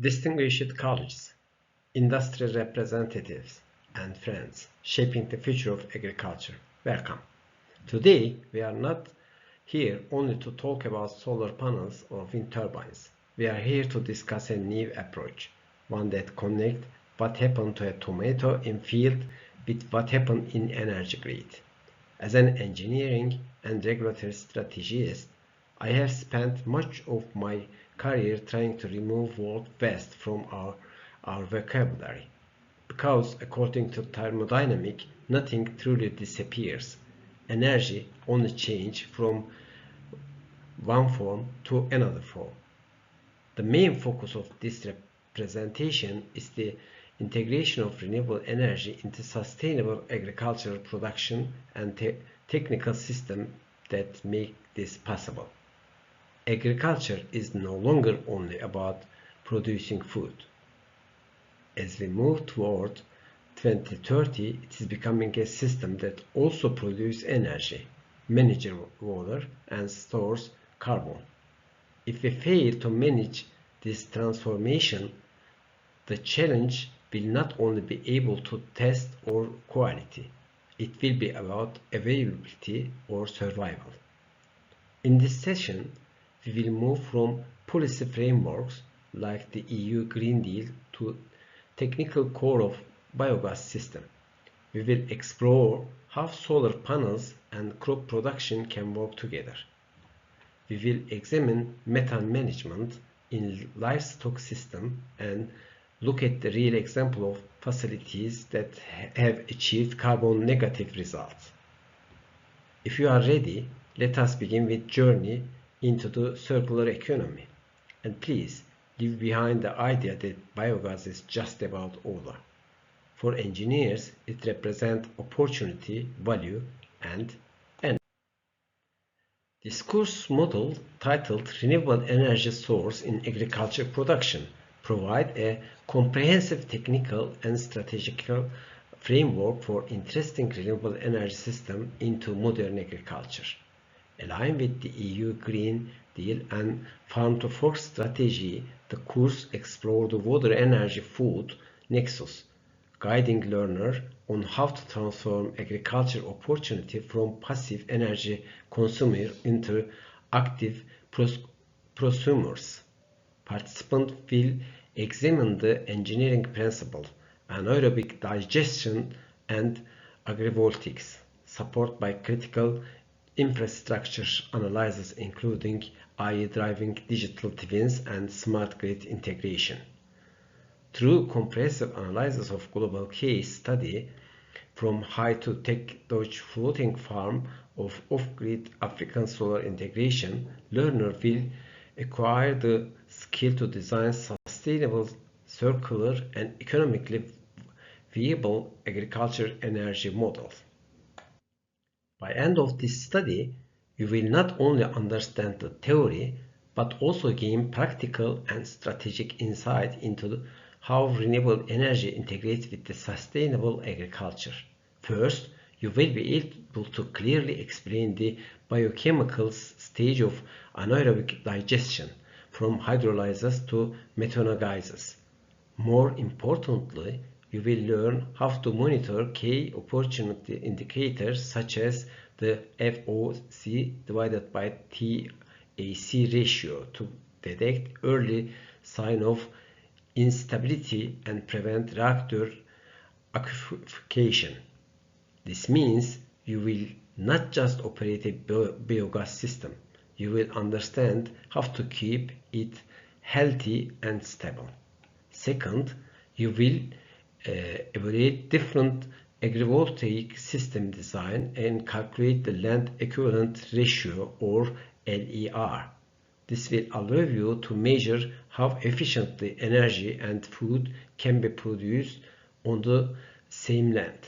Distinguished colleagues, industry representatives, and friends shaping the future of agriculture, welcome. Today, we are not here only to talk about solar panels or wind turbines. We are here to discuss a new approach, one that connects what happened to a tomato in field with what happened in energy grid. As an engineering and regulatory strategist, I have spent much of my career trying to remove word waste from our vocabulary. Because according to thermodynamics, nothing truly disappears. Energy only changes from one form to another form. The main focus of this representation is the integration of renewable energy into sustainable agricultural production and technical systems that make this possible. Agriculture is no longer only about producing food. As we move toward 2030, it is becoming a system that also produces energy, manages water, and stores carbon. If we fail to manage this transformation, the challenge will not only be able to test or quality, it will be about availability or survival. In this session, we will move from policy frameworks like the EU Green Deal to technical core of biogas system. We will explore how solar panels and crop production can work together. We will examine methane management in livestock system and look at the real example of facilities that have achieved carbon negative results. If you are ready, let us begin with journey into the circular economy. And please leave behind the idea that biogas is just about odor. For engineers, it represents opportunity, value, and energy. This course model, titled Renewable Energy Source in Agriculture Production, provides a comprehensive technical and strategical framework for interesting renewable energy system into modern agriculture. Aligned with the EU Green Deal and Farm to Fork strategy, the course explores the water energy food nexus, guiding learners on how to transform agriculture opportunity from passive energy consumer into active prosumers. Participants will examine the engineering principle, anaerobic digestion, and agrivoltaics, supported by critical infrastructure analysis including AI driving digital twins and smart grid integration. Through comprehensive analysis of global case study from high to tech Dutch floating farm of off-grid African solar integration, learner will acquire the skill to design sustainable, circular, and economically viable agriculture energy models. By end of this study, you will not only understand the theory, but also gain practical and strategic insight into how renewable energy integrates with the sustainable agriculture. First, you will be able to clearly explain the biochemical stage of anaerobic digestion, from hydrolysis to methanogenesis. More importantly, you will learn how to monitor key opportunity indicators such as the FOC divided by TAC ratio to detect early sign of instability and prevent reactor acidification. This means you will not just operate a biogas system, you will understand how to keep it healthy and stable. Second, you will evaluate different agrivoltaic system design and calculate the land equivalent ratio or LER. This will allow you to measure how efficiently energy and food can be produced on the same land.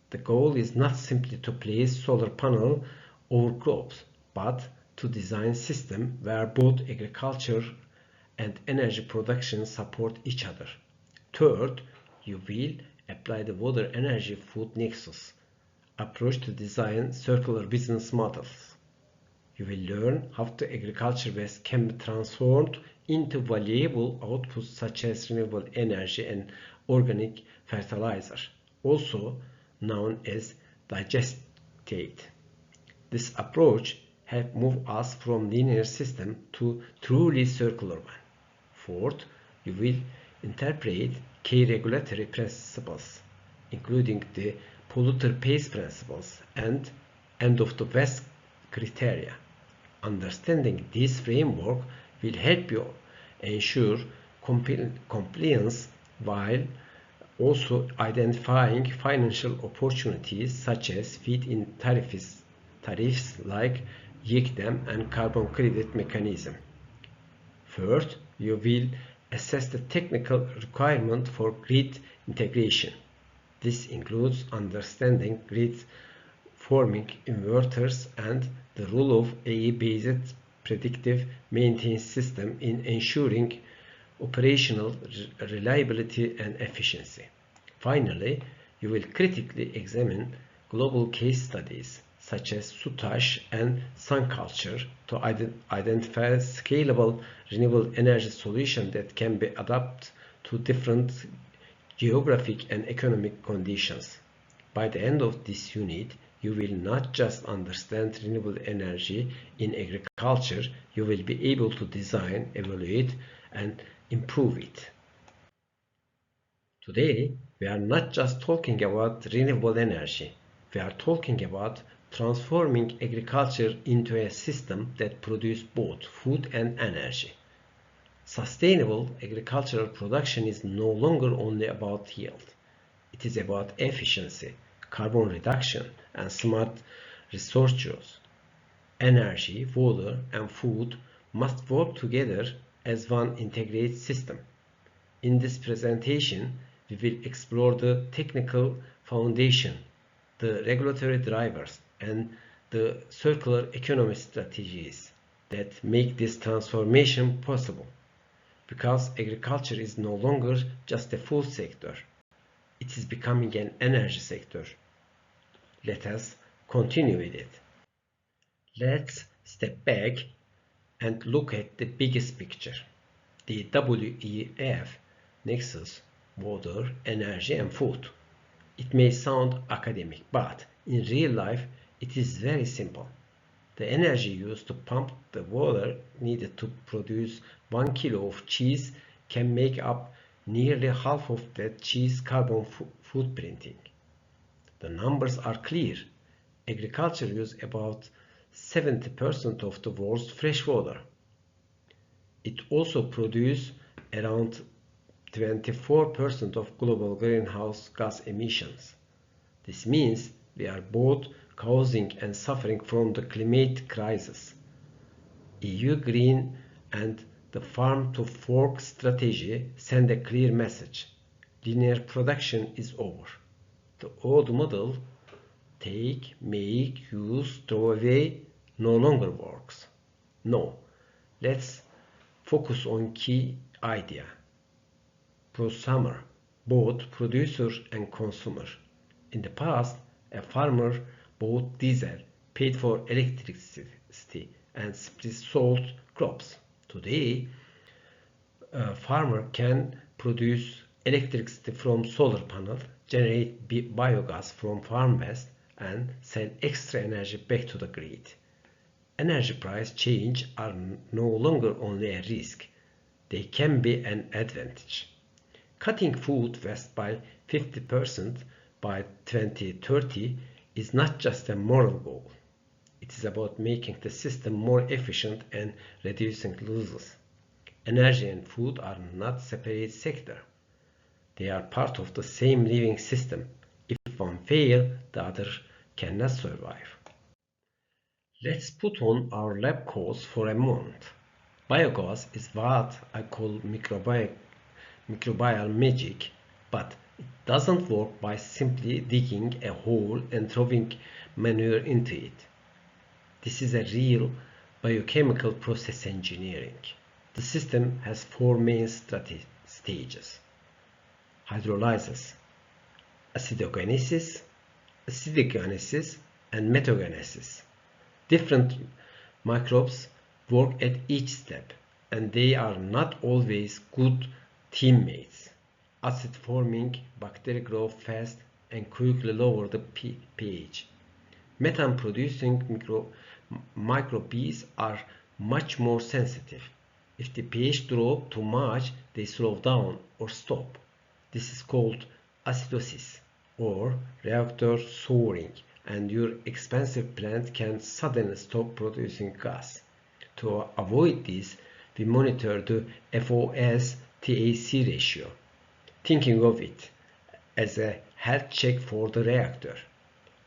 The goal is not simply to place solar panel over crops, but to design system where both agriculture and energy production support each other. Third, you will apply the water energy food nexus approach to design circular business models. You will learn how the agriculture waste can be transformed into valuable outputs such as renewable energy and organic fertilizer, also known as digestate. This approach helps move us from linear system to truly circular one. Fourth, you will interpret key regulatory principles, including the polluter pays principles and end of the waste criteria. Understanding this framework will help you ensure compliance while also identifying financial opportunities such as feed-in tariffs like YICDEM and carbon credit mechanism. First, you will assess the technical requirement for grid integration. This includes understanding grid forming inverters and the role of AI-based predictive maintenance system in ensuring operational reliability and efficiency. Finally, you will critically examine global case studies such as Soutache and SunCulture to identify scalable renewable energy solutions that can be adapted to different geographic and economic conditions. By the end of this unit, you will not just understand renewable energy in agriculture, you will be able to design, evaluate, and improve it. Today, we are not just talking about renewable energy. We are talking about transforming agriculture into a system that produces both food and energy. Sustainable agricultural production is no longer only about yield. It is about efficiency, carbon reduction, and smart resource use. Energy, water, and food must work together as one integrated system. In this presentation, we will explore the technical foundation, the regulatory drivers, and the circular economy strategies that make this transformation possible. Because agriculture is no longer just a food sector, it is becoming an energy sector. Let us continue with it. Let's step back and look at the biggest picture. The WEF nexus, water, energy, and food. It may sound academic, but in real life, it is very simple. The energy used to pump the water needed to produce 1 kilo of cheese can make up nearly half of that cheese carbon footprinting. The numbers are clear. Agriculture uses about 70% of the world's fresh water. It also produces around 24% of global greenhouse gas emissions. This means we are both causing and suffering from the climate crisis. EU Green and the Farm to Fork strategy send a clear message. Linear production is over. The old model, take, make, use, throw away, no longer works. No, let's focus on key idea. Prosumer, both producer and consumer. In the past, a farmer bought diesel, paid for electricity, and simply sold crops. Today, a farmer can produce electricity from solar panels, generate biogas from farm waste, and sell extra energy back to the grid. Energy price change are no longer only a risk, they can be an advantage. Cutting food waste by 50% by 2030 is not just a moral goal. It is about making the system more efficient and reducing losses. Energy and food are not separate sectors. They are part of the same living system. If one fails, the other cannot survive. Let's put on our lab coats for a moment. Biogas is what I call microbial magic, but it doesn't work by simply digging a hole and throwing manure into it. This is a real biochemical process engineering. The system has four main stages: hydrolysis, acidogenesis, and metagenesis. Different microbes work at each step. and they are not always good teammates. Acid forming bacteria grow fast and quickly lower the pH. Methane producing microbes are much more sensitive. If the pH drop too much, they slow down or stop. This is called acidosis or reactor souring, and your expensive plant can suddenly stop producing gas. To avoid this, we monitor the FOS-TAC ratio, thinking of it as a health check for the reactor.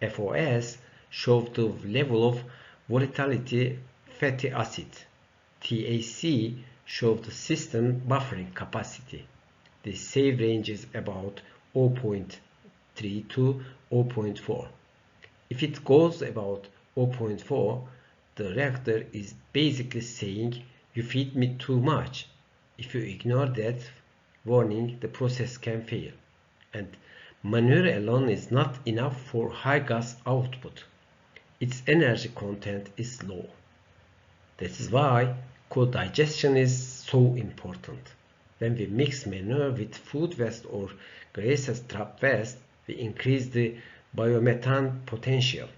FOS shows the level of volatility fatty acid. TAC shows the system buffering capacity. The safe range is about 0.3 to 0.4. If it goes about 0.4, the reactor is basically saying you feed me too much. If you ignore that warning, the process can fail. And manure alone is not enough for high gas output. Its energy content is low. That is why co-digestion is so important. When we mix manure with food waste or grass trap waste, we increase the biomethane potential.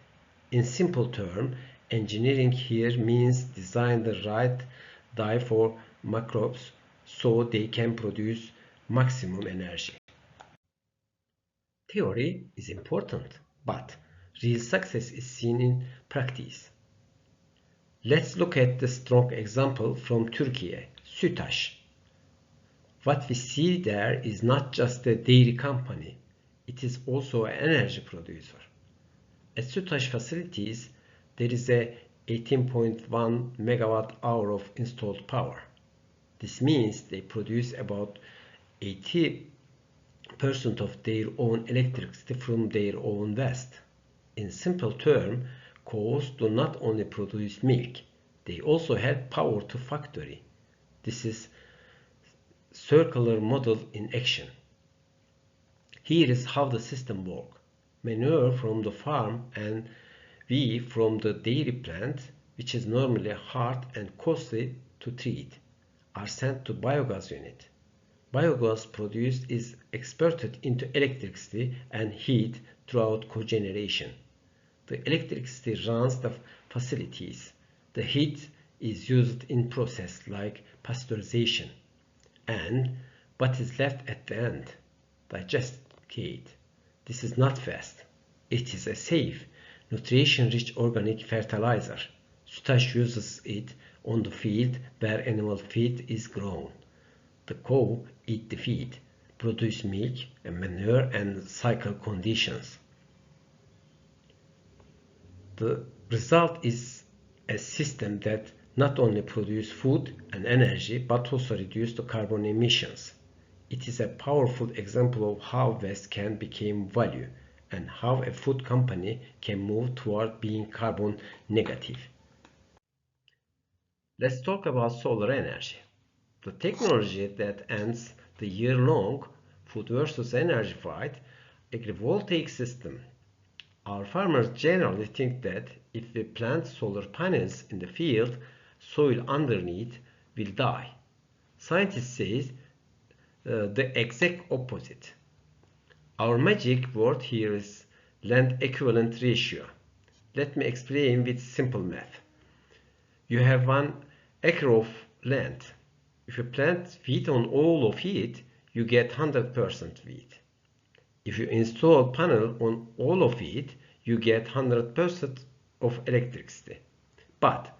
In simple terms, engineering here means design the right dye for microbes so they can produce maximum energy. Theory is important, but real success is seen in practice. Let's look at the strong example from Turkey, Sütaş. What we see there is not just a dairy company, it is also an energy producer. At Sütaş facilities, there is a 18.1 megawatt hour of installed power. This means they produce about 80% of their own electricity from their own waste. In simple terms, cows do not only produce milk, they also help power to factory. This is circular model in action. Here is how the system works. Manure from the farm and whey from the dairy plant, which is normally hard and costly to treat, are sent to biogas unit. Biogas produced is exported into electricity and heat throughout cogeneration. The electricity runs the facilities. The heat is used in process like pasteurization. And what is left at the end? Digestate. This is not fast. It is a safe, nutrition-rich organic fertilizer. Sütaş uses it on the field where animal feed is grown. The cow eat the feed, produce milk and manure and cycle conditions. The result is a system that not only produces food and energy but also reduces the carbon emissions. It is a powerful example of how waste can become value and how a food company can move toward being carbon negative. Let's talk about solar energy. The technology that ends the year-long food versus energy fight, agrivoltaic system. Our farmers generally think that if we plant solar panels in the field, soil underneath will die. Scientists say the exact opposite. Our magic word here is land equivalent ratio. Let me explain with simple math. You have 1 acre of land. If you plant wheat on all of it, you get 100% wheat. If you install panel on all of it, you get 100% of electricity. But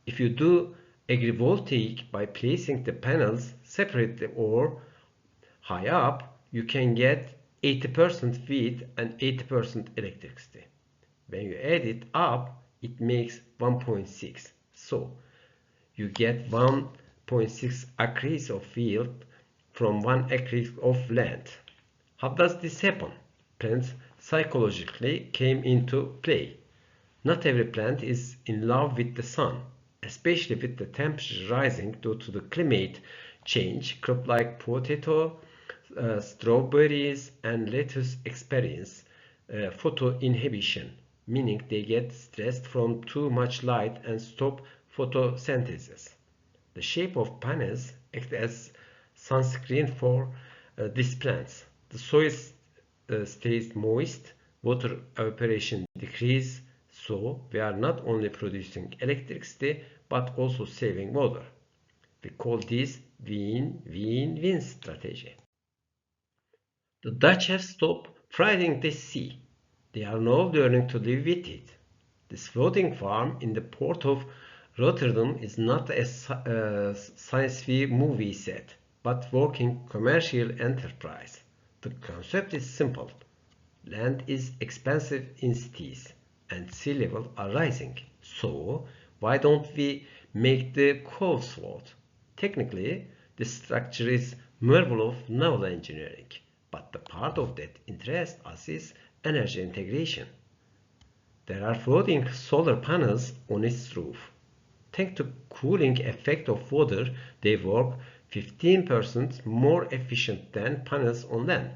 if you do agrivoltaic by placing the panels separately or high up, you can get 80% wheat and 80% electricity. When you add it up, it makes 1.6. So you get 1.6 acres of field from 1 acre of land. How does this happen? Plants psychologically came into play. Not every plant is in love with the sun, especially with the temperature rising due to the climate change. Crops like potato, strawberries and lettuce experience photoinhibition, meaning they get stressed from too much light and stop photosynthesis. The shape of panels acts as sunscreen for these plants. The soil stays moist, water evaporation decreases, so we are not only producing electricity but also saving water. We call this win-win-win strategy. The Dutch have stopped fighting the sea. They are now learning to live with it. This floating farm in the port of Rotterdam is not a science movie set, but working commercial enterprise. The concept is simple. Land is expensive in cities and sea levels are rising. So why don't we make the coves float? Technically, this structure is marvel of naval engineering, but the part of that interests us is energy integration. There are floating solar panels on its roof. Thanks to cooling effect of water, they work 15% more efficient than panels on land.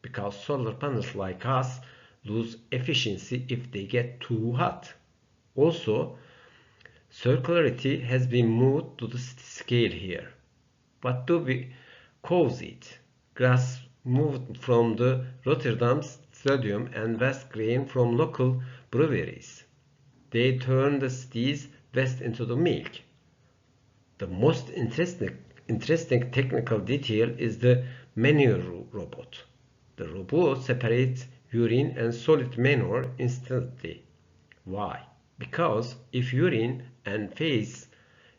Because solar panels like us lose efficiency if they get too hot. Also, circularity has been moved to the scale here. What do we cause it? Grass moved from the Rotterdam Stadium and West grain from local breweries. They turn the city's waste into the milk. The most interesting technical detail is the manure robot. The robot separates urine and solid manure instantly. Why? Because if urine and feces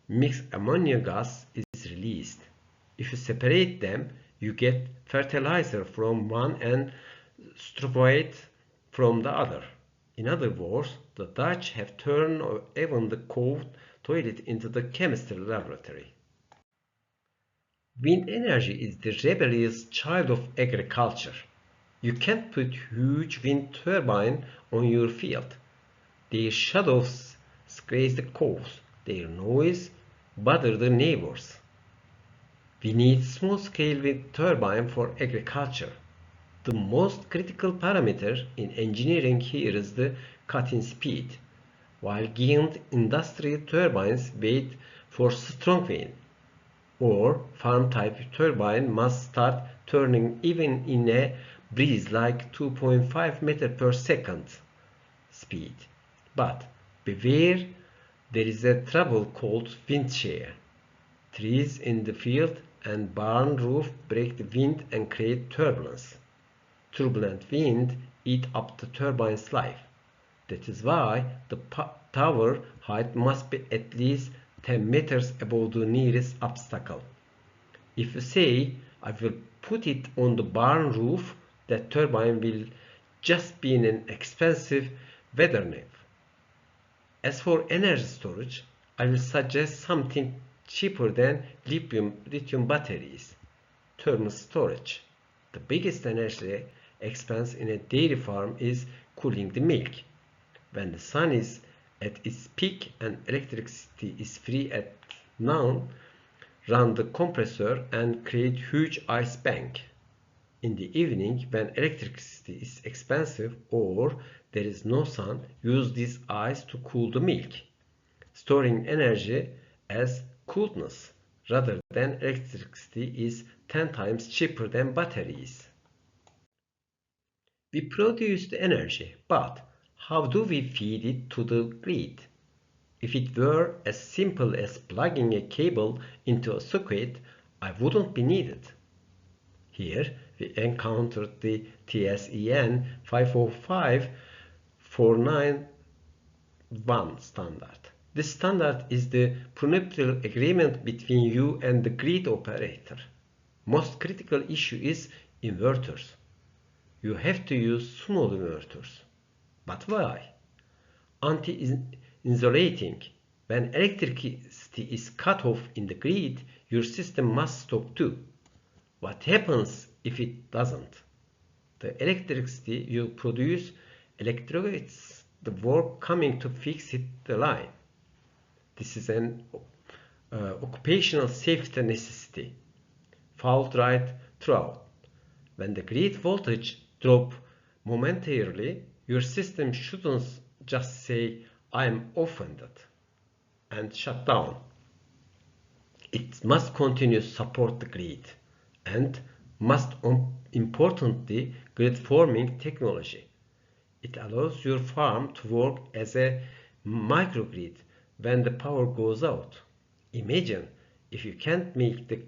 mix, ammonia gas is released. If you separate them, you get fertilizer from one and stropite from the other. In other words, the Dutch have turned even the cold toilet into the chemistry laboratory. Wind energy is the rebellious child of agriculture. You can't put huge wind turbine on your field. Their shadows scratch the cows. Their noise bother the neighbors. We need small-scale wind turbine for agriculture. The most critical parameter in engineering here is the cutting speed. While giant industrial turbines wait for strong wind, or farm-type turbine must start turning even in a breeze like 2.5 meters per second speed. But beware, there is a trouble called wind shear. Trees in the field and barn roof break the wind and create turbulence. Turbulent wind eat up the turbine's life. That is why the tower height must be at least 10 meters above the nearest obstacle. If you say, I will put it on the barn roof, that turbine will just be an expensive weather nymph. As for energy storage, I will suggest something cheaper than lithium batteries. Thermal storage. The biggest energy expense in a dairy farm is cooling the milk. When the sun is at its peak and electricity is free at noon, run the compressor and create huge ice bank. In the evening, when electricity is expensive or there is no sun, use this ice to cool the milk, storing energy as coolness rather than electricity is 10 times cheaper than batteries. We produce the energy, but how do we feed it to the grid? If it were as simple as plugging a cable into a socket, I wouldn't be needed. Here we encountered the TSEN 505-491 standard. This standard is the prenuptial agreement between you and the grid operator. Most critical issue is inverters. You have to use small inverters. But why? Anti-insulating. When electricity is cut off in the grid, your system must stop too. What happens if it doesn't? The electricity you produce electrocutes the work coming to fix the line. This is an occupational safety necessity. Fault right throughout. When the grid voltage drops momentarily, your system shouldn't just say, I am offended, and shut down. It must continue to support the grid and must importantly grid forming technology. It allows your farm to work as a microgrid when the power goes out. Imagine if you can't make the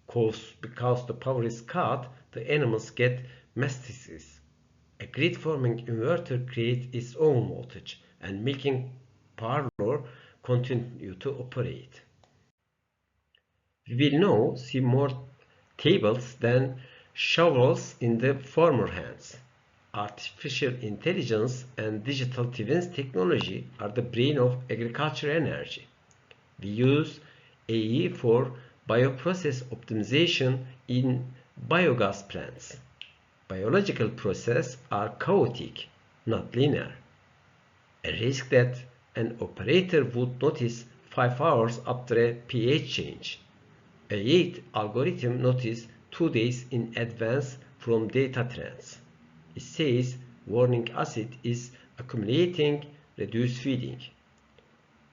calls because the power is cut, the animals get mastitis. A grid forming inverter creates its own voltage and making parlor continue to operate. We will now see more tables than shovels in the farmer hands. Artificial intelligence and digital twins technology are the brain of agriculture energy. We use AI for bioprocess optimization in biogas plants. Biological processes are chaotic, not linear. A risk that an operator would notice 5 hours after a pH change. A yield algorithm notices 2 days in advance from data trends. It says warning acid is accumulating, reduce feeding.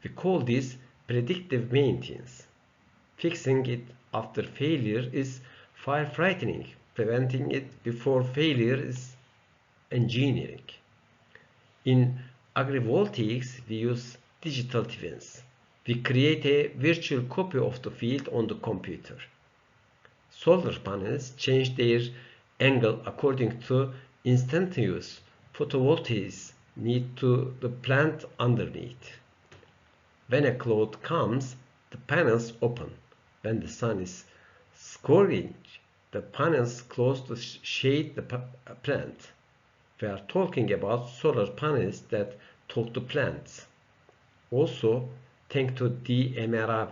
We call this predictive maintenance. Fixing it after failure is firefighting. Preventing it before failure is engineering. In agrivoltaics, we use digital twins. We create a virtual copy of the field on the computer. Solar panels change their angle according to instantaneous photovoltaics need to the plant underneath. When a cloud comes, the panels open. When the sun is scorching, the panels close to shade the plant. We are talking about solar panels that talk to plants. Also, thanks to DMRF,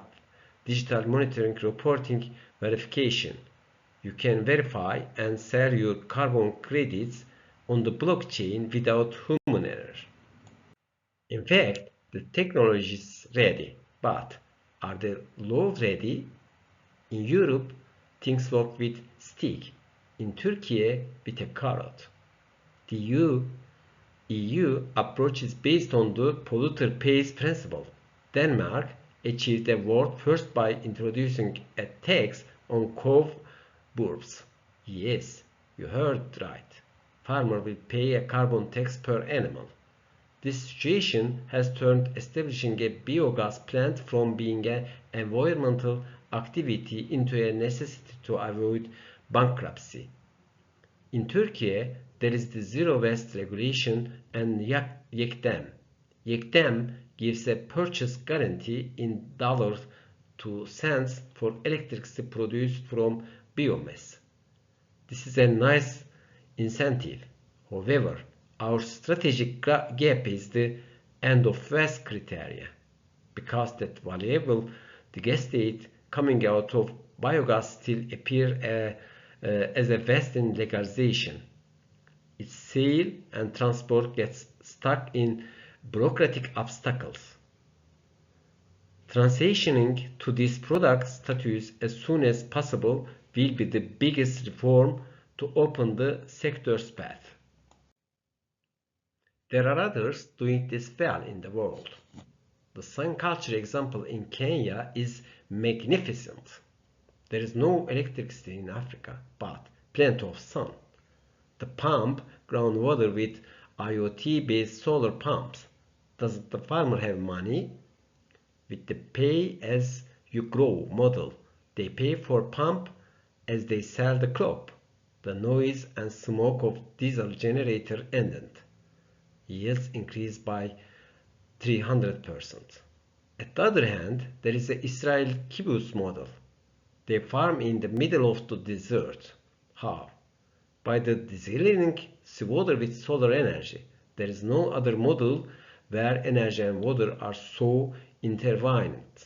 Digital Monitoring Reporting Verification, you can verify and sell your carbon credits on the blockchain without human error. In fact, the technology is ready, but are the laws ready? In Europe, things work with stick. In Turkey, with a carrot. The EU approach is based on the polluter pays principle. Denmark achieved a world first by introducing a tax on cow burps. Yes, you heard right. Farmer will pay a carbon tax per animal. This situation has turned establishing a biogas plant from being an environmental activity into a necessity to avoid bankruptcy. In Turkey, there is the zero waste regulation and YEKDEM. YEKDEM gives a purchase guarantee in dollars to cents for electricity produced from biomass. This is a nice incentive. However, our strategic gap is the end of waste criteria, because that valuable digestate coming out of biogas still appear as a waste in legalization. Its sale and transport gets stuck in bureaucratic obstacles. Transitioning to this product status as soon as possible will be the biggest reform to open the sector's path. There are others doing this well in the world. The sun culture example in Kenya is magnificent. There is no electricity in Africa, but plenty of sun. The pump groundwater with IoT-based solar pumps. Does the farmer have money? With the pay-as-you-grow model, they pay for pump as they sell the crop. The noise and smoke of diesel generator ended. Yields increased by 300%. At the other hand, there is the Israel kibbutz model. They farm in the middle of the desert. How? By the desalinating seawater with solar energy. There is no other model where energy and water are so intertwined.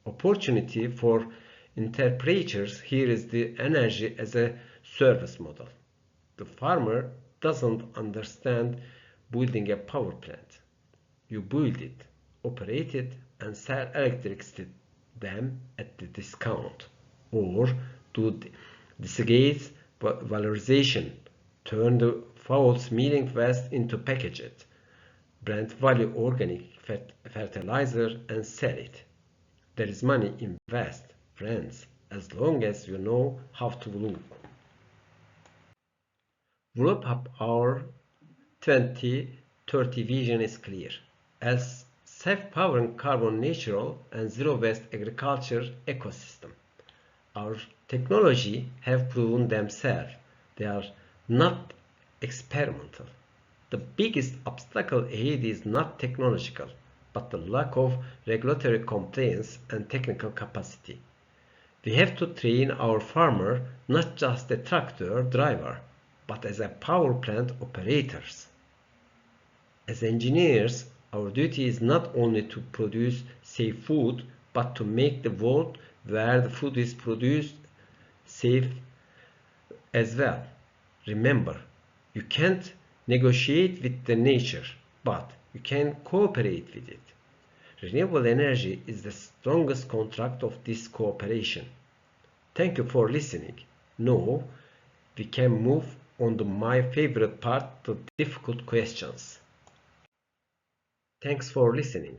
Opportunity for interpreters here is the energy as a service model. The farmer doesn't understand building a power plant. You build it, operate it, and sell electricity them at the discount. Or do disengage valorization, turn the false meaning waste into packaged, brand value organic fertilizer and sell it. There is money, invest, friends, as long as you know how to look. Wrap up our 2030 vision is clear. As self-powering carbon neutral and zero-waste agriculture ecosystem. Our technology have proven themselves. They are not experimental. The biggest obstacle ahead is not technological, but the lack of regulatory compliance and technical capacity. We have to train our farmer not just a tractor driver, but as a power plant operators. As engineers, our duty is not only to produce safe food, but to make the world where the food is produced safe as well. Remember, you can't negotiate with the nature, but you can cooperate with it. Renewable energy is the strongest contract of this cooperation. Thank you for listening. Now we can move on to my favorite part, the difficult questions. Thanks for listening.